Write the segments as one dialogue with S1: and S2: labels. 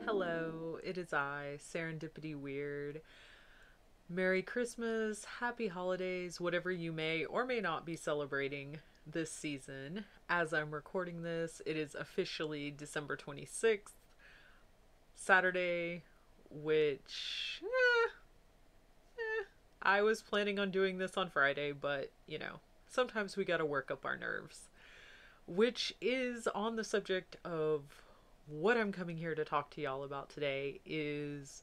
S1: Hello, it is I, Serendipity Wyrd. Merry Christmas, Happy Holidays, whatever you may or may not be celebrating this season. As I'm recording this, it is officially December 26th, Saturday, which I was planning on doing this on Friday, but sometimes we gotta work up our nerves. Which is on the subject of what I'm coming here to talk to y'all about today is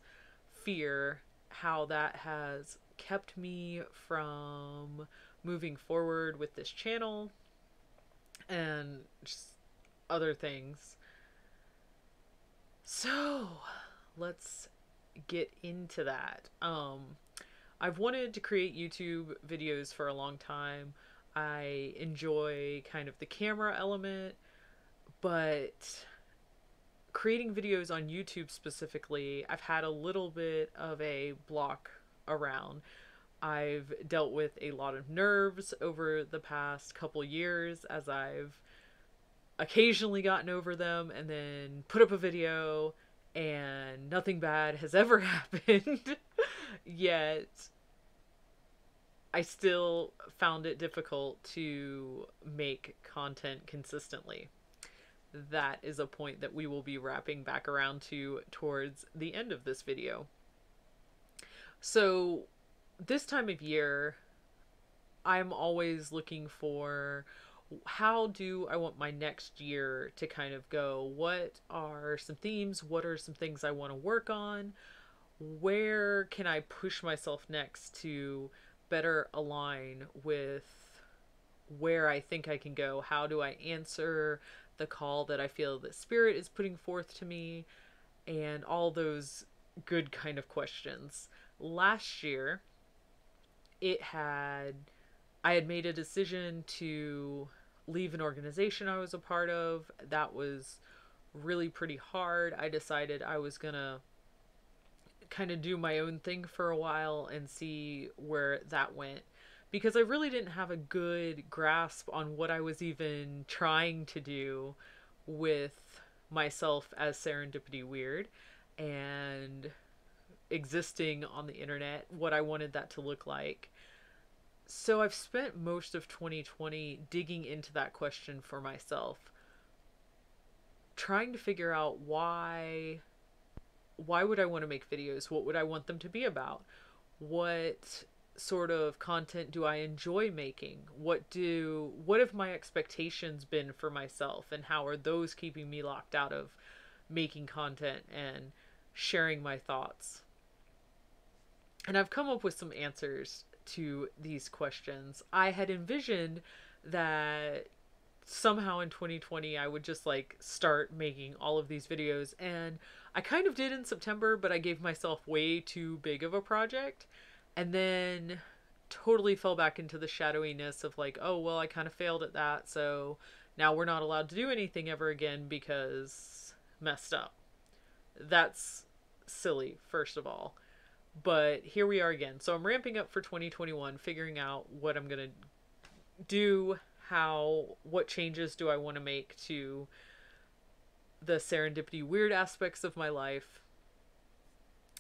S1: fear, how that has kept me from moving forward with this channel and just other things. So, let's get into that. I've wanted to create YouTube videos for a long time. I enjoy kind of the camera element, but creating videos on YouTube specifically, I've had a little bit of a block around. I've dealt with a lot of nerves over the past couple years as I've occasionally gotten over them and then put up a video and nothing bad has ever happened. Yet I still found it difficult to make content consistently. That is a point that we will be wrapping back around to towards the end of this video. So this time of year, I'm always looking for how do I want my next year to kind of go? What are some themes? What are some things I want to work on? Where can I push myself next to better align with where I think I can go? How do I answer the call that I feel that spirit is putting forth to me? And all those good kind of questions. Last year, I had made a decision to leave an organization I was a part of. That was really pretty hard. I decided I was gonna kind of do my own thing for a while and see where that went, because I really didn't have a good grasp on what I was even trying to do with myself as Serendipity Wyrd and existing on the internet, what I wanted that to look like. So I've spent most of 2020 digging into that question for myself, trying to figure out why would I want to make videos? What would I want them to be about? What sort of content do I enjoy making? What have my expectations been for myself, and how are those keeping me locked out of making content and sharing my thoughts? And I've come up with some answers to these questions. I had envisioned that somehow in 2020 I would just like start making all of these videos, and I kind of did in September, but I gave myself way too big of a project and then totally fell back into the shadowiness of like, oh well, I kind of failed at that, so now we're not allowed to do anything ever again because messed up. That's silly, first of all. But here we are again. So I'm ramping up for 2021, figuring out what I'm going to do, what changes do I want to make to the Serendipity Wyrd aspects of my life.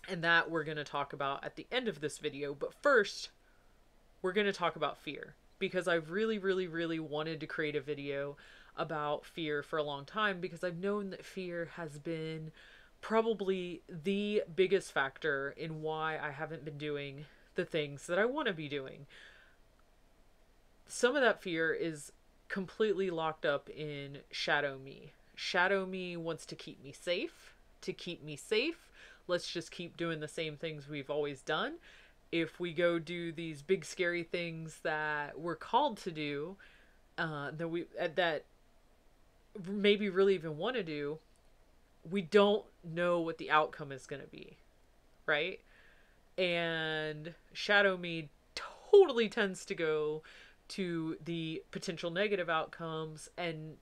S1: And that we're going to talk about at the end of this video. But first, we're going to talk about fear, because I've really, really, really wanted to create a video about fear for a long time, because I've known that fear has been probably the biggest factor in why I haven't been doing the things that I want to be doing. Some of that fear is completely locked up in shadow me. Shadow me wants to keep me safe. To keep me safe, let's just keep doing the same things we've always done. If we go do these big scary things that we're called to do, that maybe really even want to do, we don't know what the outcome is going to be, right? And shadow me totally tends to go to the potential negative outcomes and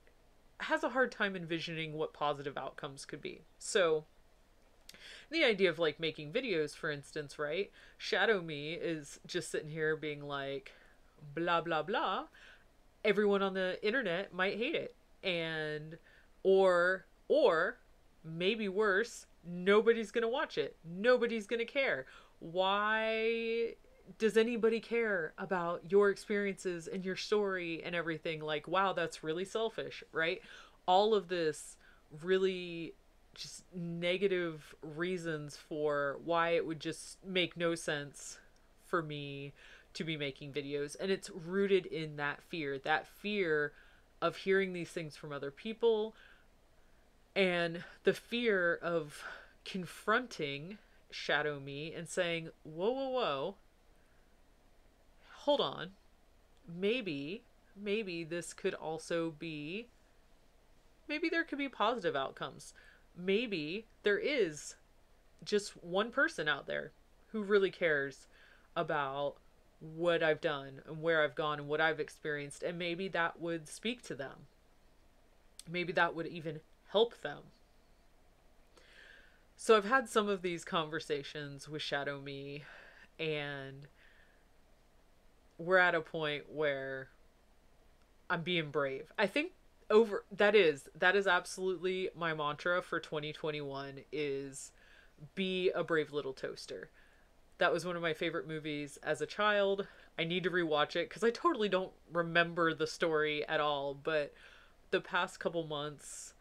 S1: has a hard time envisioning what positive outcomes could be. So the idea of like making videos, for instance, right? Shadow me is just sitting here being like, blah, blah, blah. Everyone on the internet might hate it. And, or maybe worse, nobody's going to watch it. Nobody's going to care. Why does anybody care about your experiences and your story and everything? Like, wow, that's really selfish, right? All of this really just negative reasons for why it would just make no sense for me to be making videos. And it's rooted in that fear of hearing these things from other people, and the fear of confronting shadow me and saying, whoa, whoa, whoa, hold on. Maybe this could also be, maybe there could be positive outcomes. Maybe there is just one person out there who really cares about what I've done and where I've gone and what I've experienced. And maybe that would speak to them. Maybe that would even help them. So I've had some of these conversations with Shadow Me, and we're at a point where I'm being brave. I think that is absolutely my mantra for 2021 is be a brave little toaster. That was one of my favorite movies as a child. I need to rewatch it because I totally don't remember the story at all, but the past couple months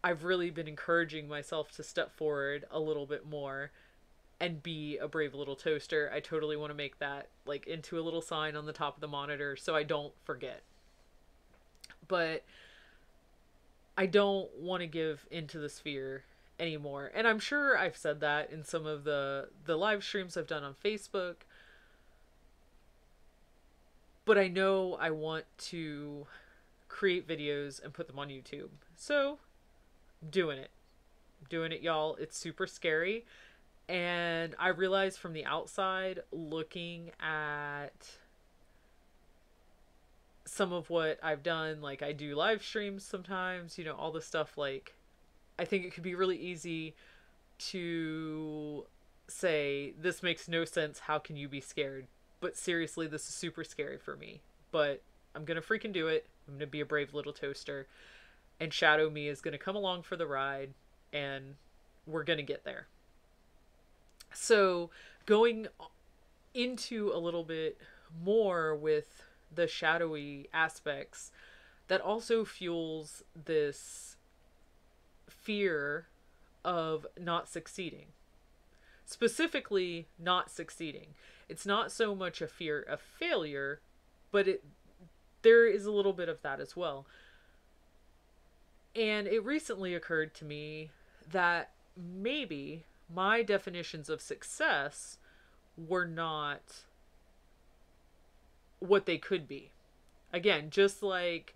S1: I've really been encouraging myself to step forward a little bit more and be a brave little toaster. I totally want to make that like into a little sign on the top of the monitor so I don't forget. But I don't want to give into the fear anymore. And I'm sure I've said that in some of the live streams I've done on Facebook. But I know I want to create videos and put them on YouTube. So, doing it, y'all. It's super scary. And I realized from the outside, looking at some of what I've done, like I do live streams sometimes, all this stuff, like I think it could be really easy to say, this makes no sense, how can you be scared? But seriously, this is super scary for me. But I'm gonna freaking do it. I'm gonna be a brave little toaster. And Shadow Me is gonna come along for the ride, and we're gonna get there. So, going into a little bit more with the shadowy aspects, that also fuels this fear of not succeeding. Specifically, not succeeding. It's not so much a fear of failure, but there is a little bit of that as well. And it recently occurred to me that maybe my definitions of success were not what they could be. Again, just like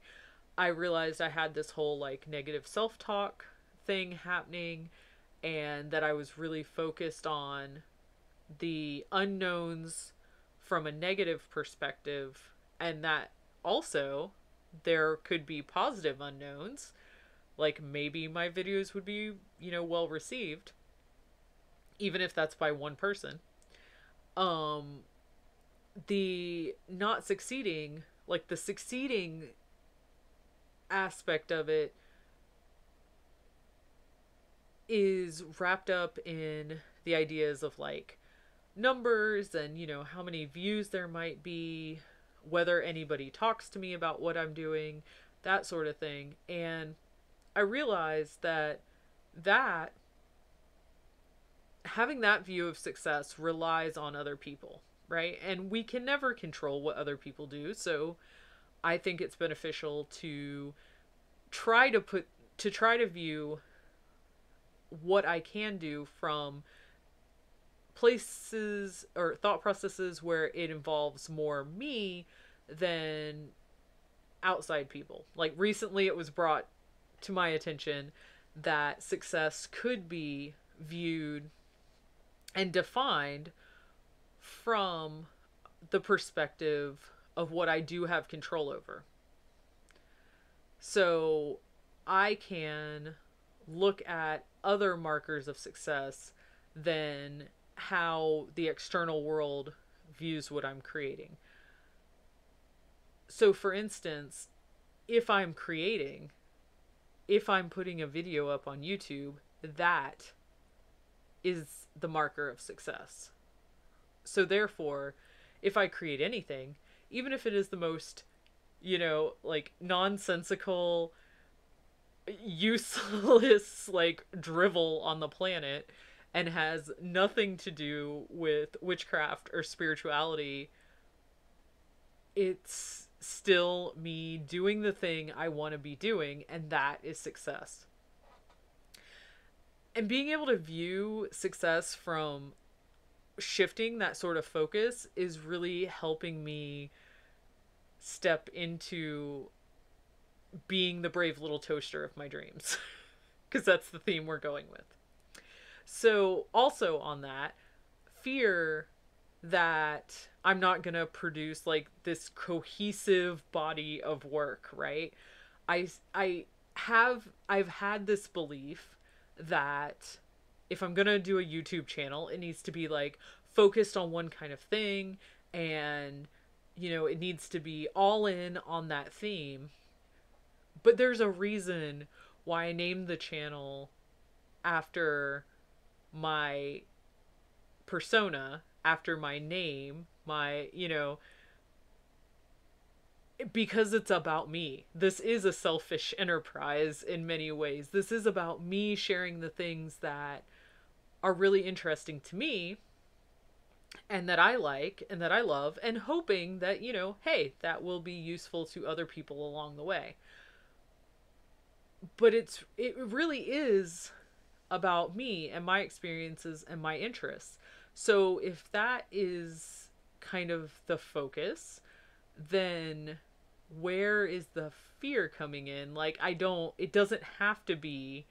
S1: I realized I had this whole like negative self-talk thing happening, and that I was really focused on the unknowns from a negative perspective, and that also there could be positive unknowns, like maybe my videos would be, well received, even if that's by one person. The not succeeding, like the succeeding aspect of it is wrapped up in the ideas of like numbers and, how many views there might be, whether anybody talks to me about what I'm doing, that sort of thing. And I realized that having that view of success relies on other people, right? And we can never control what other people do. So I think it's beneficial to try to view what I can do from places or thought processes where it involves more me than outside people. Like recently it was brought to my attention that success could be viewed and defined from the perspective of what I do have control over. So I can look at other markers of success than how the external world views what I'm creating. So for instance, if I'm creating, if I'm putting a video up on YouTube, that is the marker of success. So therefore, if I create anything, even if it is the most, like nonsensical, useless, like drivel on the planet, and has nothing to do with witchcraft or spirituality, it's still me doing the thing I want to be doing, and that is success. And being able to view success from shifting that sort of focus is really helping me step into being the brave little toaster of my dreams, because that's the theme we're going with. So also on that, fear that I'm not going to produce like this cohesive body of work, right? I've had this belief that if I'm going to do a YouTube channel, it needs to be like focused on one kind of thing, and it needs to be all in on that theme. But there's a reason why I named the channel after my persona, after my name, because it's about me. This is a selfish enterprise in many ways. This is about me sharing the things that are really interesting to me and that I like and that I love, and hoping that, hey, that will be useful to other people along the way. But it really is about me and my experiences and my interests. So if that is kind of the focus, then where is the fear coming in? Like, it doesn't have to be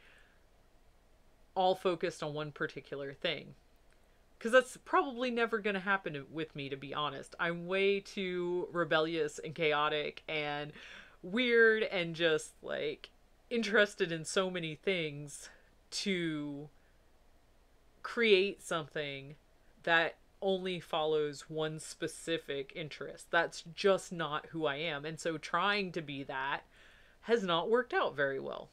S1: all focused on one particular thing, because that's probably never going to happen with me, to be honest. I'm way too rebellious and chaotic and weird and just like interested in so many things to create something that only follows one specific interest. That's just not who I am. And so trying to be that has not worked out very well.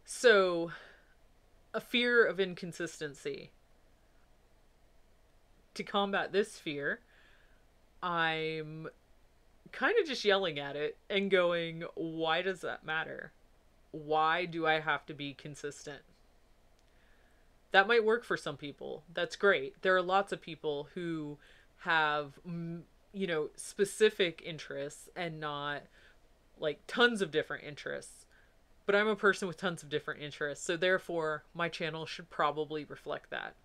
S1: So, a fear of inconsistency. To combat this fear, I'm kind of just yelling at it and going, why does that matter? Why do I have to be consistent? That might work for some people. That's great. There are lots of people who have, specific interests and not like tons of different interests. But I'm a person with tons of different interests, so therefore my channel should probably reflect that.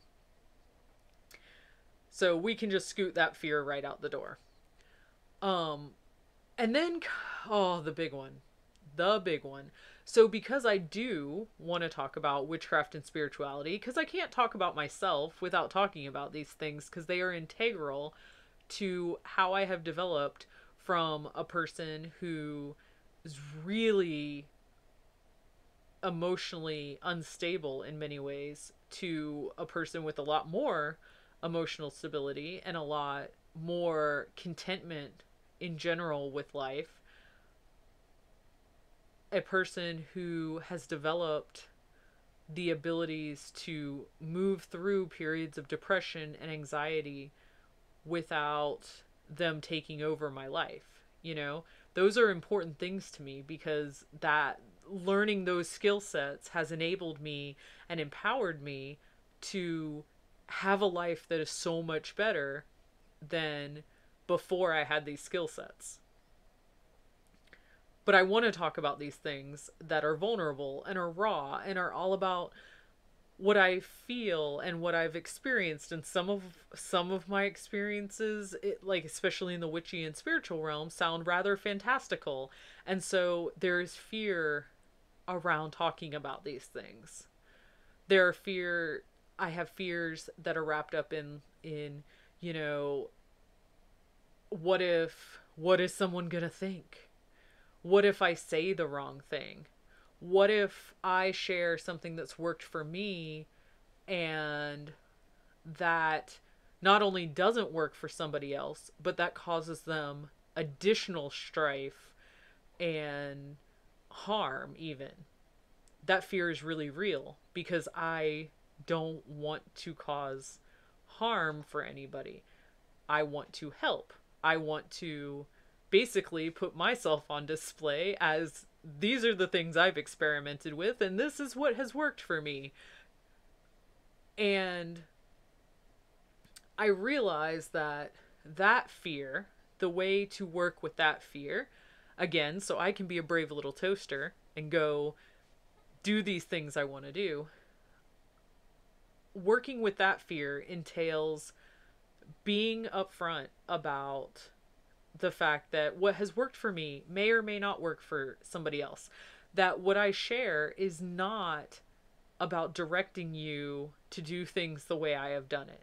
S1: So we can just scoot that fear right out the door. And then, the big one. So because I do want to talk about witchcraft and spirituality, because I can't talk about myself without talking about these things, because they are integral to how I have developed from a person who is really emotionally unstable in many ways to a person with a lot more emotional stability and a lot more contentment in general with life. A person who has developed the abilities to move through periods of depression and anxiety without them taking over my life. Those are important things to me, because that learning those skill sets has enabled me and empowered me to have a life that is so much better than before I had these skill sets. But I want to talk about these things that are vulnerable and are raw and are all about what I feel and what I've experienced. And some of my experiences, like especially in the witchy and spiritual realm, sound rather fantastical. And so there's fear around talking about these things. I have fears that are wrapped up in what is someone gonna think? What if I say the wrong thing? What if I share something that's worked for me and that not only doesn't work for somebody else, but that causes them additional strife and harm, even, that fear is really real because I don't want to cause harm for anybody. I want to help. I want to basically put myself on display as these are the things I've experimented with and this is what has worked for me. And I realize that that fear, the way to work with that fear, again, so I can be a brave little toaster and go do these things I want to do, working with that fear entails being upfront about the fact that what has worked for me may or may not work for somebody else. That what I share is not about directing you to do things the way I have done it.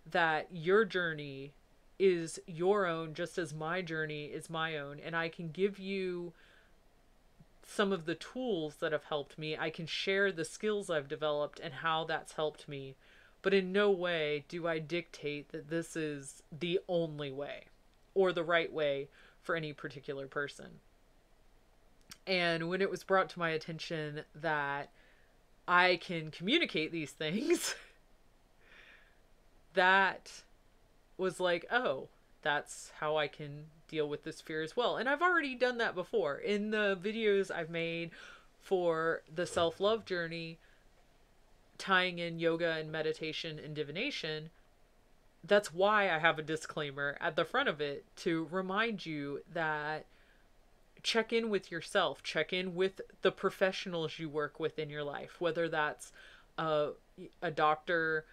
S1: That your journey is your own just as my journey is my own. And I can give you some of the tools that have helped me. I can share the skills I've developed and how that's helped me. But in no way do I dictate that this is the only way or the right way for any particular person. And when it was brought to my attention that I can communicate these things, that was like, oh, that's how I can deal with this fear as well. And I've already done that before. In the videos I've made for the self-love journey, tying in yoga and meditation and divination, that's why I have a disclaimer at the front of it to remind you that check in with yourself, check in with the professionals you work with in your life, whether that's a doctor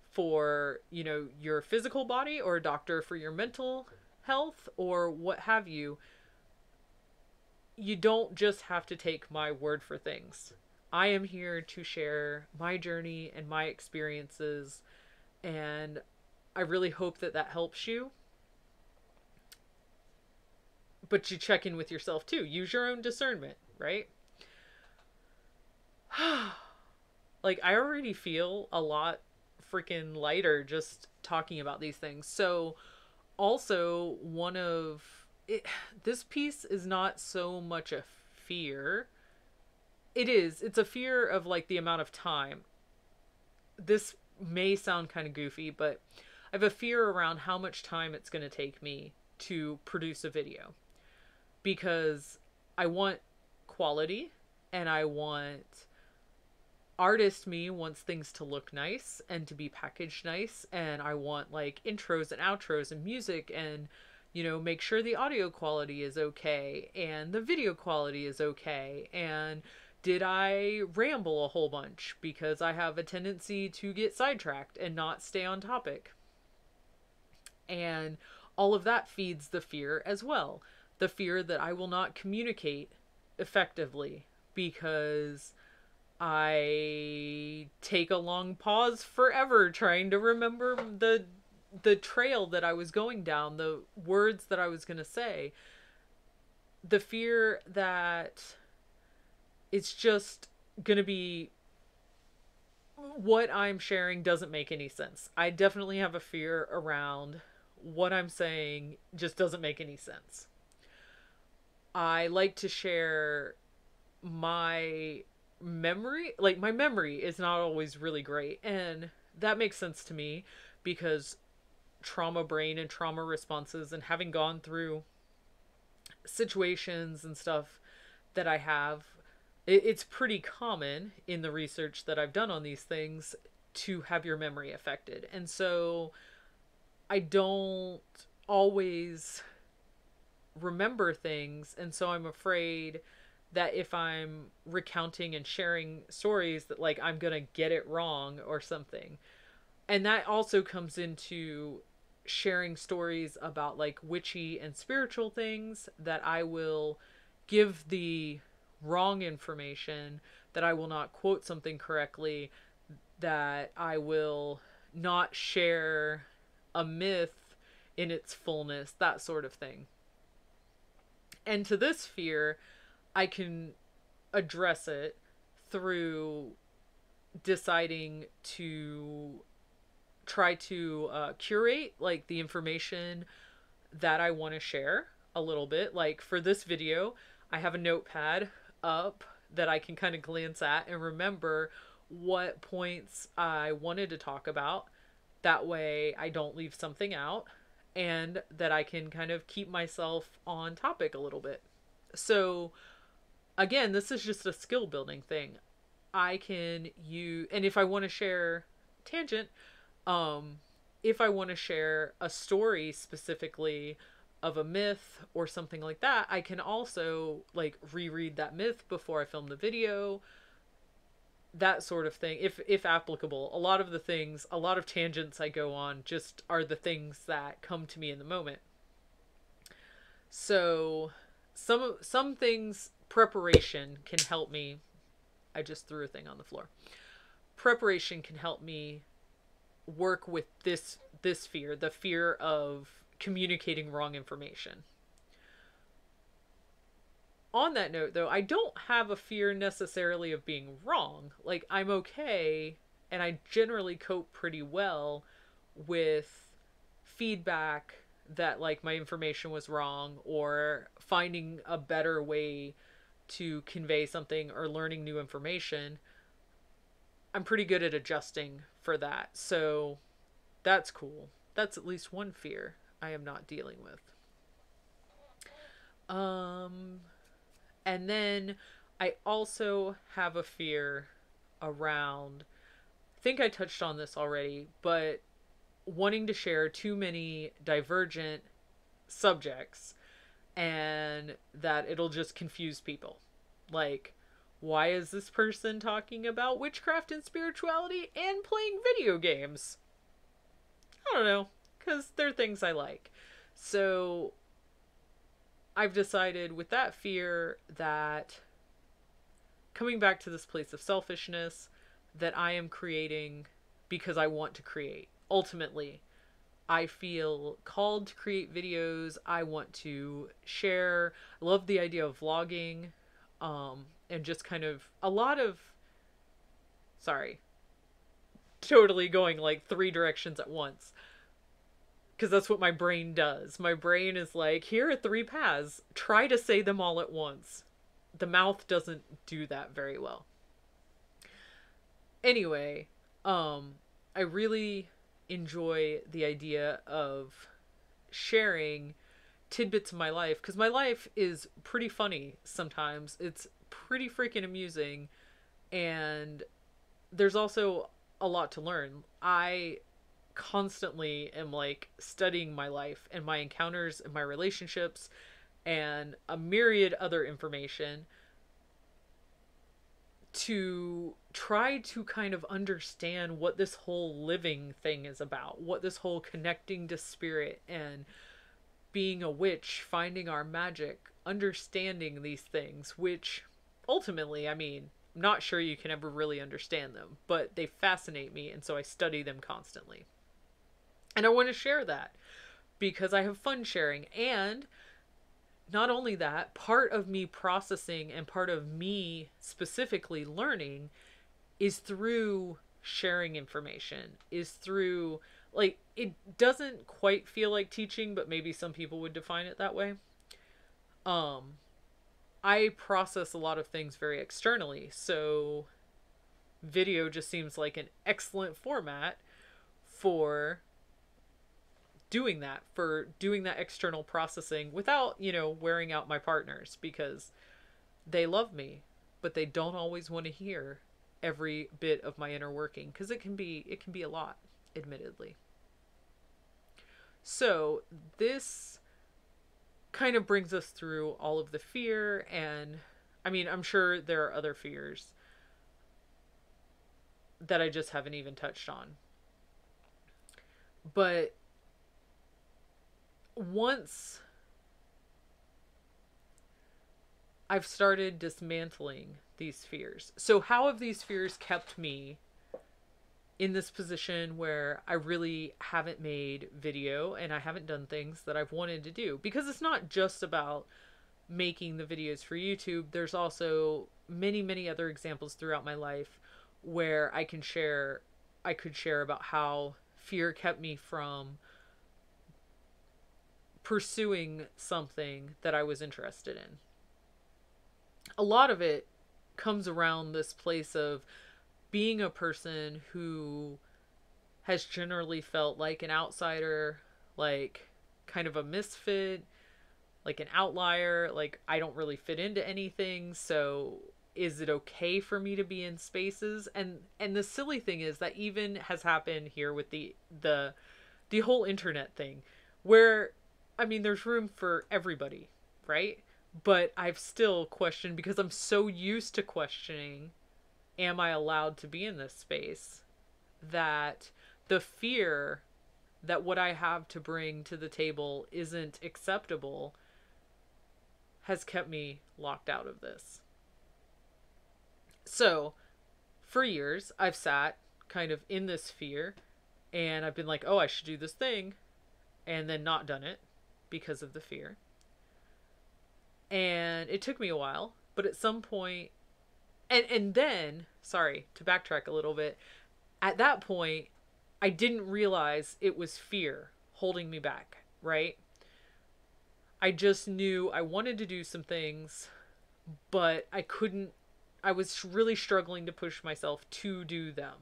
S1: for, you know, your physical body or a doctor for your mental health or what have you. You don't just have to take my word for things. I am here to share my journey and my experiences, and I really hope that that helps you. But you check in with yourself too. Use your own discernment, right? Like, I already feel a lot freaking lighter just talking about these things. So also one of it, this piece is not so much a fear. It's a fear of like the amount of time. This may sound kind of goofy, but I have a fear around how much time it's going to take me to produce a video, because I want quality and I want artist me wants things to look nice and to be packaged nice, and I want like intros and outros and music and, you know, make sure the audio quality is okay and the video quality is okay, and did I ramble a whole bunch, because I have a tendency to get sidetracked and not stay on topic. And all of that feeds the fear as well. The fear that I will not communicate effectively because I take a long pause forever trying to remember the trail that I was going down, the words that I was going to say. The fear that it's just going to be what I'm sharing doesn't make any sense. I definitely have a fear around what I'm saying just doesn't make any sense. I like to share my memory. Like, my memory is not always really great, and that makes sense to me because trauma brain and trauma responses, and having gone through situations and stuff that I have, it's pretty common in the research that I've done on these things to have your memory affected. And so I don't always remember things, and so I'm afraid that if I'm recounting and sharing stories that like I'm gonna get it wrong or something. And that also comes into sharing stories about like witchy and spiritual things, that I will give the wrong information, that I will not quote something correctly, that I will not share a myth in its fullness, that sort of thing. And to this fear, I can address it through deciding to try to curate like the information that I want to share a little bit. Like for this video, I have a notepad up that I can kind of glance at and remember what points I wanted to talk about. That way I don't leave something out, and that I can kind of keep myself on topic a little bit. So, again, this is just a skill building thing. I can use, and if I want to share, tangent, um, if I want to share a story specifically of a myth or something like that, I can also like reread that myth before I film the video, that sort of thing, if applicable. A lot of the things, a lot of tangents I go on just are the things that come to me in the moment. So some things, preparation can help me. I just threw a thing on the floor. Preparation can help me work with this fear, the fear of communicating wrong information. On that note, though, I don't have a fear necessarily of being wrong. Like, I'm okay, and I generally cope pretty well with feedback that, like, my information was wrong, or finding a better way to convey something, or learning new information. I'm pretty good at adjusting for that. So that's cool. That's at least one fear I am not dealing with. And then I also have a fear around, I think I touched on this already, but wanting to share too many divergent subjects, and that it'll just confuse people. Like, why is this person talking about witchcraft and spirituality and playing video games? I don't know, because they're things I like. So I've decided with that fear that, coming back to this place of selfishness, that I am creating because I want to create. Ultimately, I feel called to create videos. I want to share. I love the idea of vlogging, and just kind of a lot of, sorry, totally going like three directions at once. Because that's what my brain does. My brain is like, here are three paths. Try to say them all at once. The mouth doesn't do that very well. Anyway, I really enjoy the idea of sharing tidbits of my life, because my life is pretty funny sometimes. It's pretty freaking amusing, and there's also a lot to learn. I constantly am like studying my life and my encounters and my relationships and a myriad other information to try to kind of understand what this whole living thing is about, what this whole connecting to spirit and being a witch, finding our magic, understanding these things, which ultimately, I mean, I'm not sure you can ever really understand them, but they fascinate me, and so I study them constantly. And I want to share that because I have fun sharing. And not only that, part of me processing and part of me specifically learning is through sharing information, is through, like, it doesn't quite feel like teaching, but maybe some people would define it that way. I process a lot of things very externally, so video just seems like an excellent format for doing that, external processing without, wearing out my partners, because they love me, but they don't always want to hear every bit of my inner working, because it can be a lot, admittedly. So this kind of brings us through all of the fear, and I mean, I'm sure there are other fears that I just haven't even touched on. But once I've started dismantling these fears, so how have these fears kept me in this position where I really haven't made video and I haven't done things that I've wanted to do? Because it's not just about making the videos for YouTube. There's also many, many other examples throughout my life where I could share about how fear kept me from pursuing something that I was interested in. a lot of it comes around this place of being a person who has generally felt like an outsider, like kind of a misfit, like an outlier, like I don't really fit into anything, so is it okay for me to be in spaces? And the silly thing is that even has happened here with the whole internet thing, where I mean there's room for everybody, right? But I've still questioned because I'm so used to questioning, am I allowed to be in this space? That the fear that what I have to bring to the table isn't acceptable has kept me locked out of this. So, for years, I've sat kind of in this fear and I've been like, oh, I should do this thing, and then not done it because of the fear. And it took me a while, but at some point, and then, sorry, to backtrack a little bit, at that point, I didn't realize it was fear holding me back, right? I just knew I wanted to do some things, but I couldn't, I was really struggling to push myself to do them.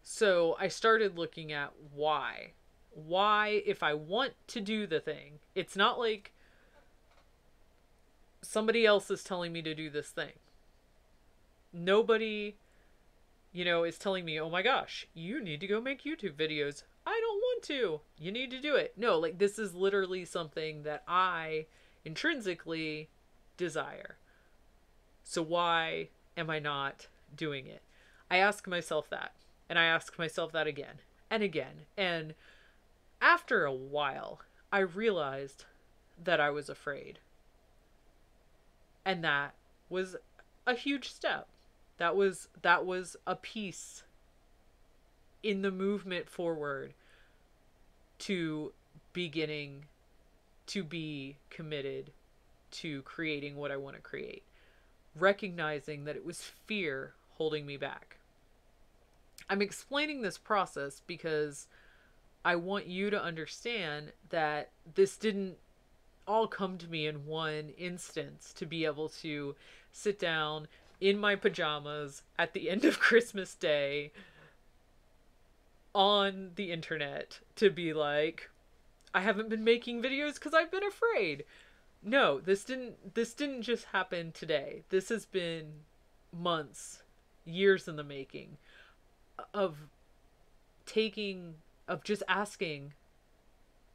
S1: So I started looking at why. Why, if I want to do the thing, it's not like somebody else is telling me to do this thing. Nobody, is telling me, oh my gosh, you need to go make YouTube videos. I don't want to. You need to do it. No, like this is literally something that I intrinsically desire. So why am I not doing it? I ask myself that. And I ask myself that again and again. And after a while, I realized that I was afraid. And that was a huge step. That was a piece in the movement forward to beginning to be committed to creating what I want to create. Recognizing that it was fear holding me back. I'm explaining this process because I want you to understand that this didn't all come to me in one instance to be able to sit down in my pajamas at the end of Christmas Day on the internet to be like, I haven't been making videos because I've been afraid. No, this didn't just happen today. This has been months, years in the making of just asking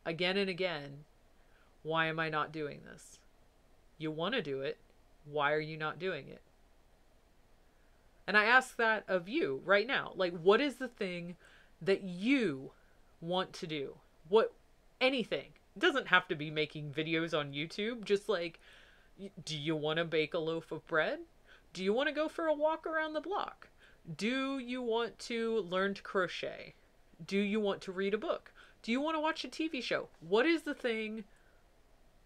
S1: again and again, why am I not doing this? You want to do it. Why are you not doing it? And I ask that of you right now. Like, what is the thing that you want to do? Anything. It doesn't have to be making videos on YouTube. Just like, do you want to bake a loaf of bread? Do you want to go for a walk around the block? Do you want to learn to crochet? Do you want to read a book? Do you want to watch a TV show? What is the thing?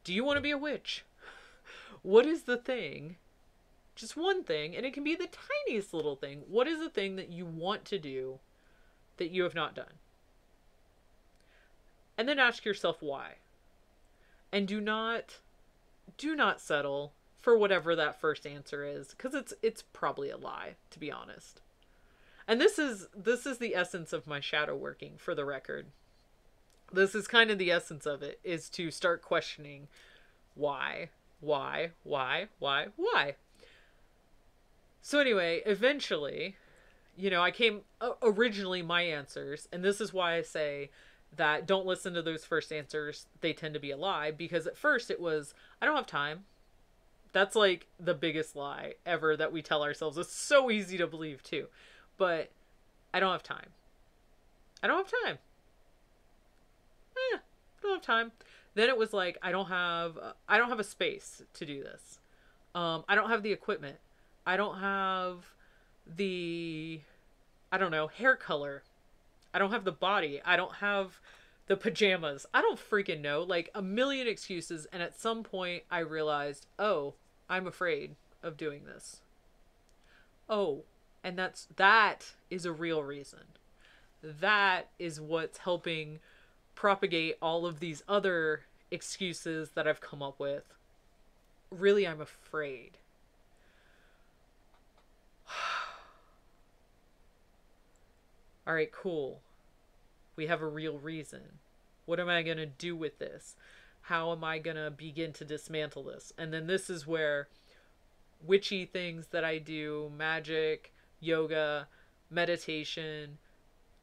S1: Do you want to be a witch? What is the thing? Just one thing, and it can be the tiniest little thing. What is the thing that you want to do that you have not done? And then ask yourself why. And do not settle for whatever that first answer is, because it's probably a lie, to be honest. And this is the essence of my shadow working, for the record. This is kind of the essence of it, is to start questioning why. So anyway, eventually, I came, originally my answers, and this is why I say that don't listen to those first answers. They tend to be a lie, because at first it was, I don't have time. That's like the biggest lie ever that we tell ourselves. It's so easy to believe too. But I don't have time. I don't have time. I don't have time. Then it was like, I don't have a space to do this. I don't have the equipment. I don't have the, hair color. I don't have the body. I don't have the pajamas. I don't freaking know. Like a million excuses. And at some point I realized, oh, I'm afraid of doing this. Oh, and that is a real reason. That is what's helping propagate all of these other excuses that I've come up with. really I'm afraid. All right, cool. We have a real reason. What am I going to do with this? How am I going to begin to dismantle this? And then this is where witchy things that I do, magic, yoga, meditation,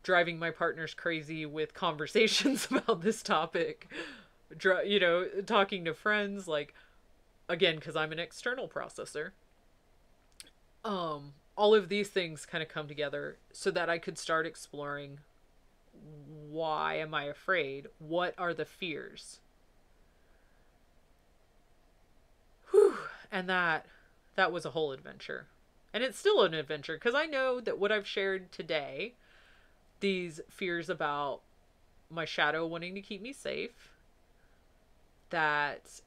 S1: driving my partners crazy with conversations about this topic, you know, talking to friends, like, again, because I'm an external processor. All of these things kind of come together so that I could start exploring, why am I afraid? What are the fears? Whew. And that was a whole adventure. And it's still an adventure because I know that what I've shared today, these fears about my shadow wanting to keep me safe, that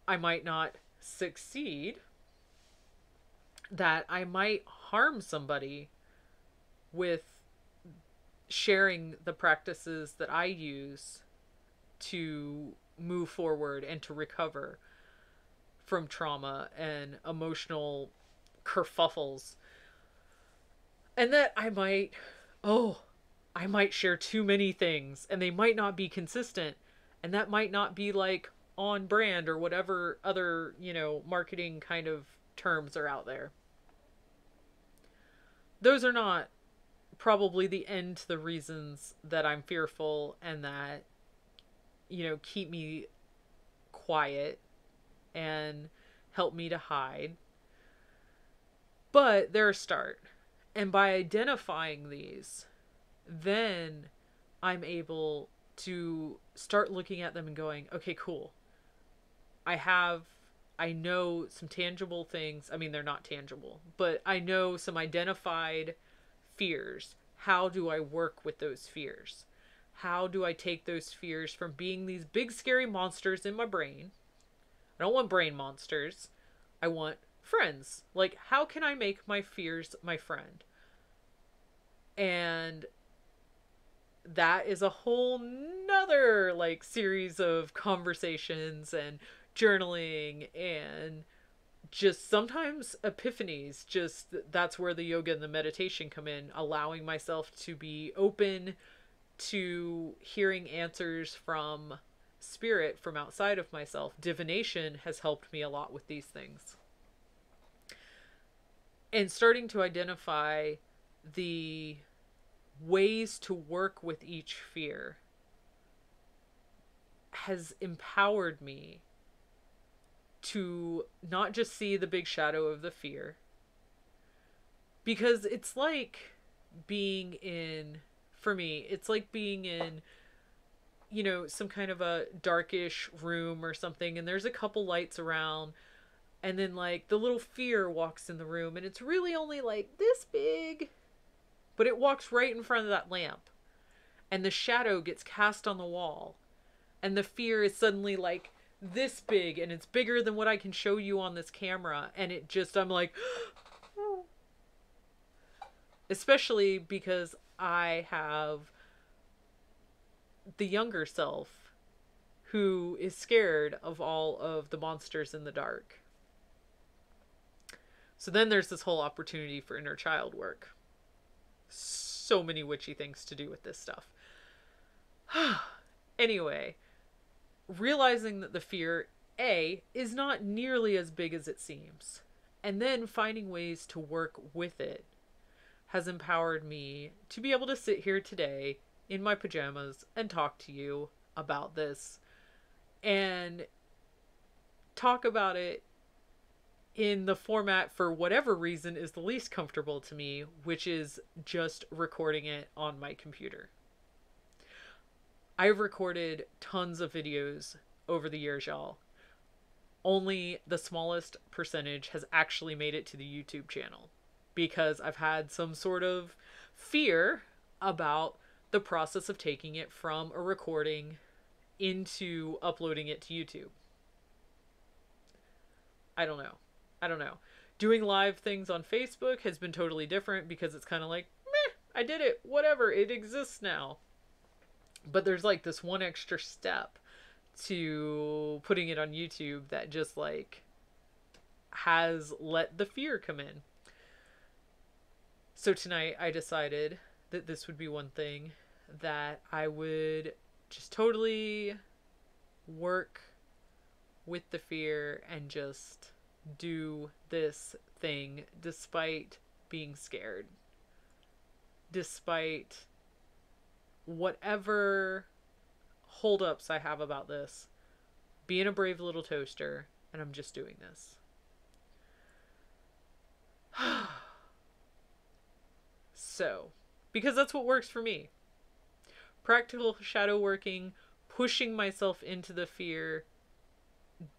S1: I might not succeed, that I might harm somebody with sharing the practices that I use to move forward and to recover from trauma and emotional kerfuffles. And that I might share too many things and they might not be consistent, and that might not be like on brand or whatever other, you know, marketing kind of terms are out there. Those are not probably the end to the reasons that I'm fearful and that, you know, keep me quiet and help me to hide. But they're a start. And by identifying these, then I'm able to start looking at them and going, okay, cool. I know some tangible things. I mean, they're not tangible, but I know some identified fears. How do I work with those fears? How do I take those fears from being these big scary monsters in my brain? I don't want brain monsters. I want friends. Like, how can I make my fears my friend? And that is a whole nother like series of conversations and journaling and just sometimes epiphanies. Just that's where the yoga and the meditation come in, allowing myself to be open to hearing answers from spirit from outside of myself. Divination has helped me a lot with these things. And starting to identify the ways to work with each fear has empowered me to not just see the big shadow of the fear, because it's like being in, for me, it's like being in, you know, some kind of a darkish room or something, and there's a couple lights around, and then like the little fear walks in the room and it's really only like this big, but it walks right in front of that lamp, and the shadow gets cast on the wall, and the fear is suddenly like this big, and it's bigger than what I can show you on this camera, and it just, I'm like, especially because I have the younger self who is scared of all of the monsters in the dark. So then there's this whole opportunity for inner child work. So many witchy things to do with this stuff. Anyway, realizing that the fear, A, is not nearly as big as it seems, and then finding ways to work with it, has empowered me to be able to sit here today in my pajamas and talk to you about this and talk about it in the format, for whatever reason, is the least comfortable to me, which is just recording it on my computer. I've recorded tons of videos over the years, y'all. Only the smallest percentage has actually made it to the YouTube channel, because I've had some sort of fear about the process of taking it from a recording into uploading it to YouTube. I don't know. Doing live things on Facebook has been totally different, because it's kind of like, meh, I did it, whatever, it exists now. But there's like this one extra step to putting it on YouTube that just like has let the fear come in. So tonight I decided that this would be one thing that I would just totally work with the fear and just do this thing despite being scared. Despite whatever holdups I have about this, being a brave little toaster, and I'm just doing this. So, because that's what works for me. Practical shadow working, pushing myself into the fear,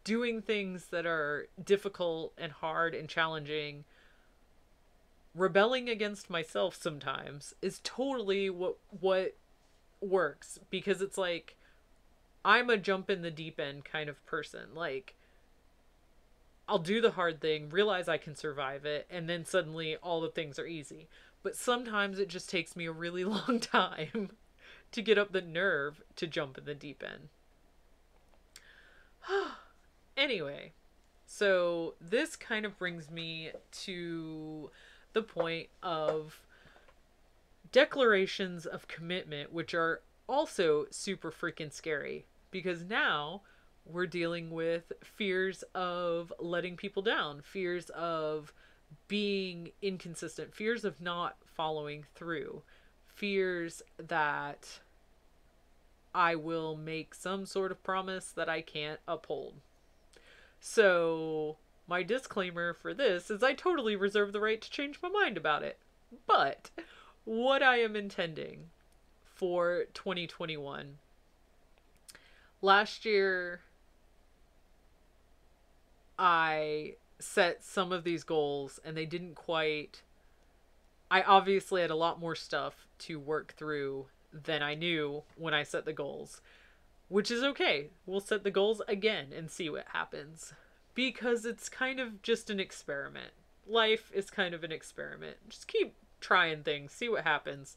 S1: doing things that are difficult and hard and challenging, rebelling against myself sometimes is totally what works, because it's like I'm a jump in the deep end kind of person. Like, I'll do the hard thing, realize I can survive it, and then suddenly all the things are easy. But sometimes it just takes me a really long time to get up the nerve to jump in the deep end. Anyway, so this kind of brings me to the point of declarations of commitment, which are also super freaking scary, because now we're dealing with fears of letting people down, fears of being inconsistent, fears of not following through, fears that I will make some sort of promise that I can't uphold. So my disclaimer for this is I totally reserve the right to change my mind about it. But what I am intending for 2021, last year I set some of these goals and they didn't quite, I obviously had a lot more stuff to work through than I knew when I set the goals, which is okay. We'll set the goals again and see what happens, because it's kind of just an experiment. Life is kind of an experiment. Just keep trying things, see what happens.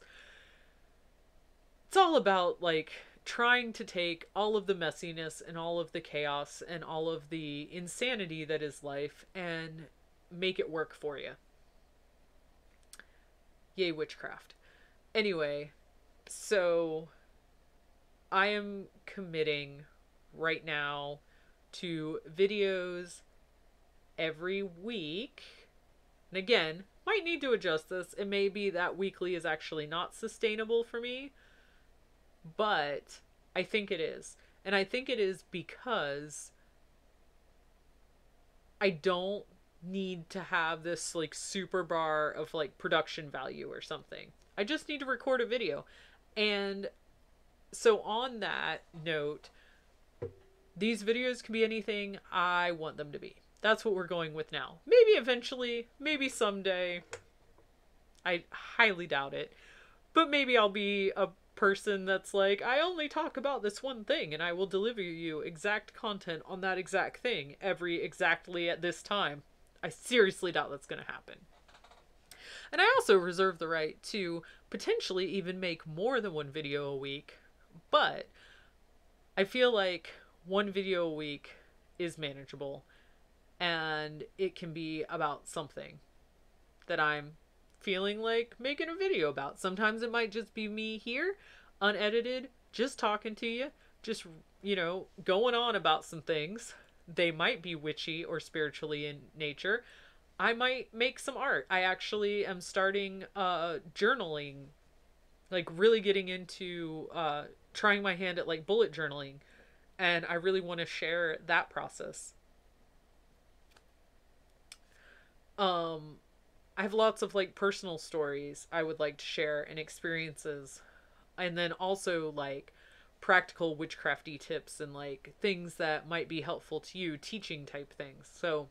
S1: It's all about like trying to take all of the messiness and all of the chaos and all of the insanity that is life and make it work for you. Yay, witchcraft. Anyway, so I am committing right now to videos every week. And again, might need to adjust this. It may be that weekly is actually not sustainable for me, but I think it is. And I think it is because I don't need to have this like super bar of like production value or something. I just need to record a video. And so on that note, these videos can be anything I want them to be. That's what we're going with now. Maybe eventually, maybe someday. I highly doubt it. But maybe I'll be a person that's like, I only talk about this one thing and I will deliver you exact content on that exact thing exactly at this time. I seriously doubt that's going to happen. And I also reserve the right to potentially even make more than one video a week. But I feel like one video a week is manageable. And it can be about something that I'm feeling like making a video about. Sometimes it might just be me here, unedited, just talking to you, just, you know, going on about some things. They might be witchy or spiritually in nature. I might make some art. I actually am starting journaling, like really getting into trying my hand at like bullet journaling. And I really want to share that process. I have lots of like personal stories I would like to share and experiences. And then also like practical witchcrafty tips and like things that might be helpful to you, teaching type things. So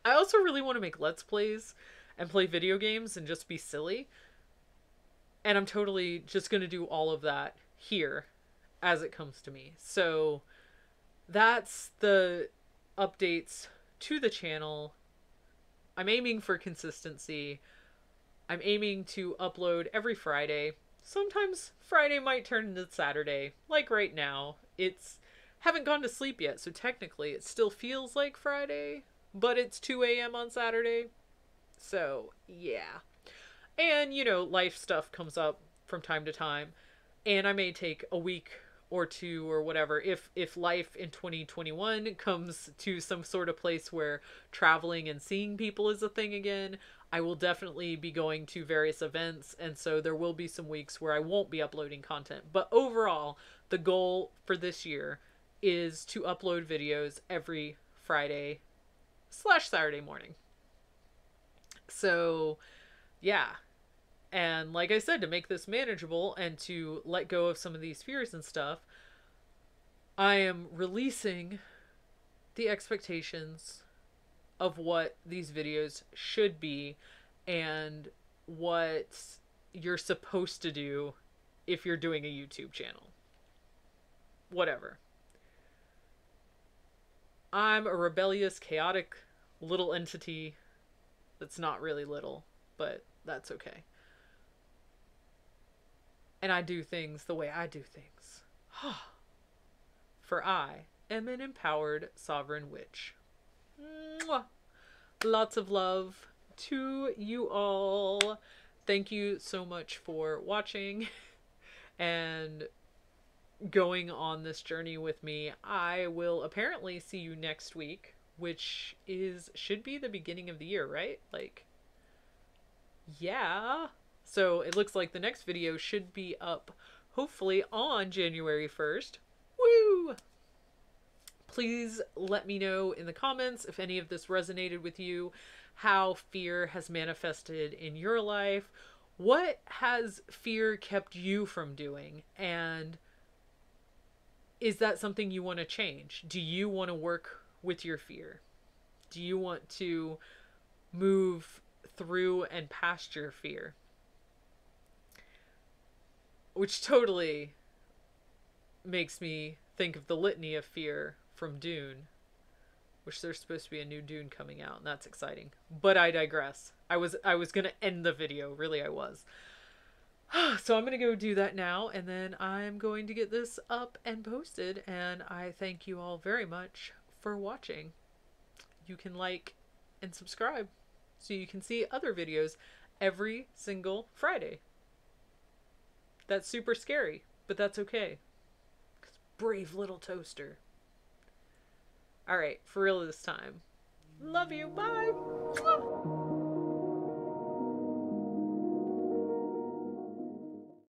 S1: I also really want to make Let's Plays and play video games and just be silly. And I'm totally just going to do all of that here as it comes to me. So that's the updates to the channel. I'm aiming for consistency. I'm aiming to upload every Friday. Sometimes Friday might turn into Saturday. Like right now. Haven't gone to sleep yet, so technically it still feels like Friday. but it's 2 a.m. on Saturday. So, yeah. And, you know, life stuff comes up from time to time. And I may take a week or two or whatever if life in 2021 comes to some sort of place where traveling and seeing people is a thing again. I will definitely be going to various events, and so there will be some weeks where I won't be uploading content. But overall, the goal for this year is to upload videos every Friday/Saturday morning. So, yeah. And like I said, to make this manageable and to let go of some of these fears and stuff, I am releasing the expectations of what these videos should be and what you're supposed to do if you're doing a YouTube channel. Whatever. I'm a rebellious, chaotic little entity that's not really little, but that's okay. And I do things the way I do things. For I am an empowered sovereign witch. Mwah. Lots of love to you all. Thank you so much for watching and going on this journey with me. I will apparently see you next week, which should be the beginning of the year, right? Like, yeah. So it looks like the next video should be up hopefully on January 1st. Woo! Please let me know in the comments if any of this resonated with you, how fear has manifested in your life, what has fear kept you from doing, and is that something you want to change? Do you want to work with your fear? Do you want to move through and past your fear? Which totally makes me think of the litany of fear from Dune, which there's supposed to be a new Dune coming out, and that's exciting. But I digress. I was gonna end the video, really I was. So I'm gonna go do that now, and then I'm going to get this up and posted, and I thank you all very much for watching. You can like and subscribe so you can see other videos every single Friday. That's super scary, but that's okay. 'Cause brave little toaster. Alright, for real this time. Love you, bye!